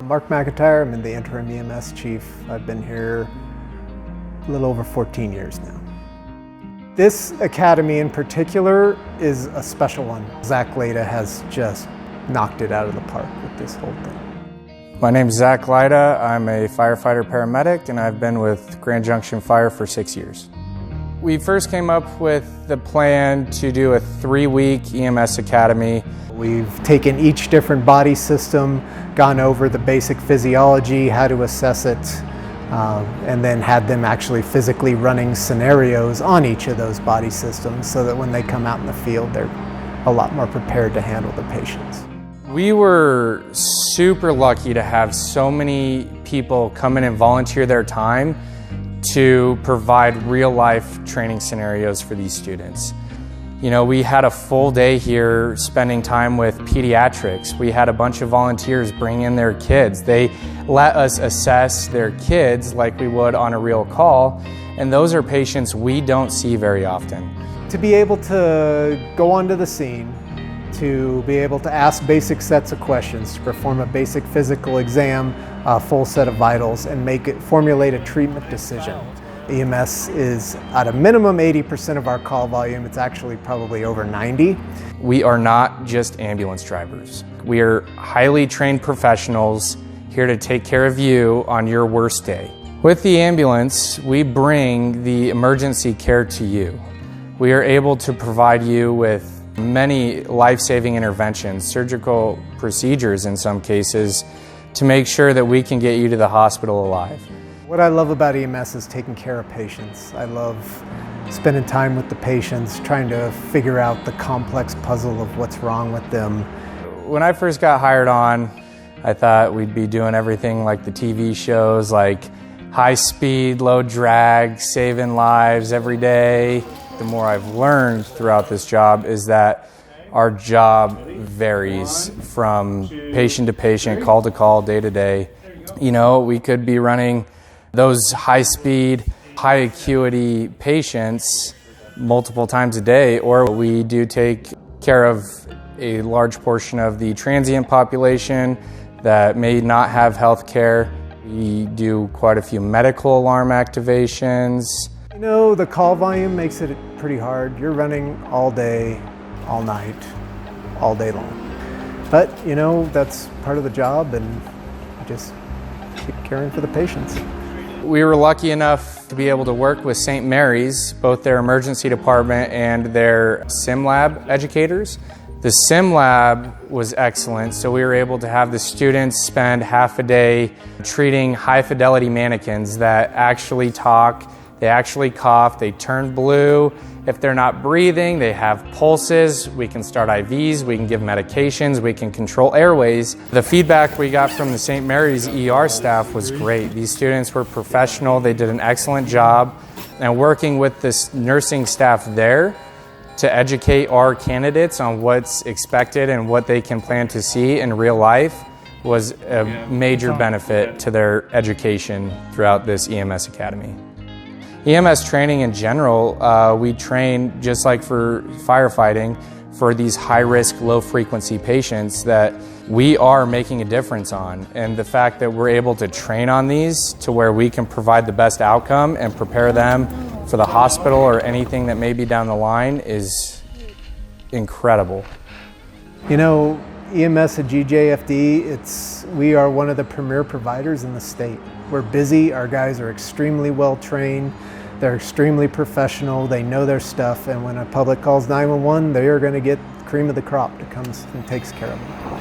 Mark McIntyre, I'm the interim EMS chief. I've been here a little over 14 years now. This academy in particular is a special one. Zach Leda has just knocked it out of the park with this whole thing. My name's Zach Leda. I'm a firefighter paramedic and I've been with Grand Junction Fire for 6 years. We first came up with the plan to do a 3-week EMS Academy. We've taken each different body system, gone over the basic physiology, how to assess it, and then had them actually physically running scenarios on each of those body systems so that when they come out in the field, they're a lot more prepared to handle the patients. We were super lucky to have so many people come in and volunteer their time to provide real-life training scenarios for these students. You know, we had a full day here spending time with pediatrics. We had a bunch of volunteers bring in their kids. They let us assess their kids like we would on a real call, and those are patients we don't see very often. To be able to go onto the scene, to be able to ask basic sets of questions, to perform a basic physical exam, a full set of vitals, and formulate a treatment decision. EMS is at a minimum 80% of our call volume. It's actually probably over 90. We are not just ambulance drivers. We are highly trained professionals here to take care of you on your worst day. With the ambulance, we bring the emergency care to you. We are able to provide you with many life-saving interventions, surgical procedures in some cases, to make sure that we can get you to the hospital alive. What I love about EMS is taking care of patients. I love spending time with the patients, trying to figure out the complex puzzle of what's wrong with them. When I first got hired on, I thought we'd be doing everything like the TV shows, like high speed, low drag, saving lives every day. The more I've learned throughout this job is that our job varies from patient to patient, call to call, day to day. You know, we could be running those high-speed, high-acuity patients multiple times a day, or we do take care of a large portion of the transient population that may not have health care. We do quite a few medical alarm activations. You know, the call volume makes it pretty hard. You're running all day, all night, all day long. But, you know, that's part of the job, and you just keep caring for the patients. We were lucky enough to be able to work with St. Mary's, both their emergency department and their sim lab educators. The sim lab was excellent, so we were able to have the students spend half a day treating high fidelity mannequins that actually talk, they actually cough, they turn blue. If they're not breathing, they have pulses. We can start IVs, we can give medications, we can control airways. The feedback we got from the St. Mary's ER staff was great. These students were professional, they did an excellent job. And working with this nursing staff there to educate our candidates on what's expected and what they can plan to see in real life was a major benefit to their education throughout this EMS Academy. EMS training in general, we train just like for firefighting for these high-risk, low-frequency patients that we are making a difference on. And the fact that we're able to train on these to where we can provide the best outcome and prepare them for the hospital or anything that may be down the line is incredible. You know, EMS at GJFD, we are one of the premier providers in the state. We're busy, our guys are extremely well trained, they're extremely professional, they know their stuff, and when a public calls 911, they are going to get cream of the crop that comes and takes care of them.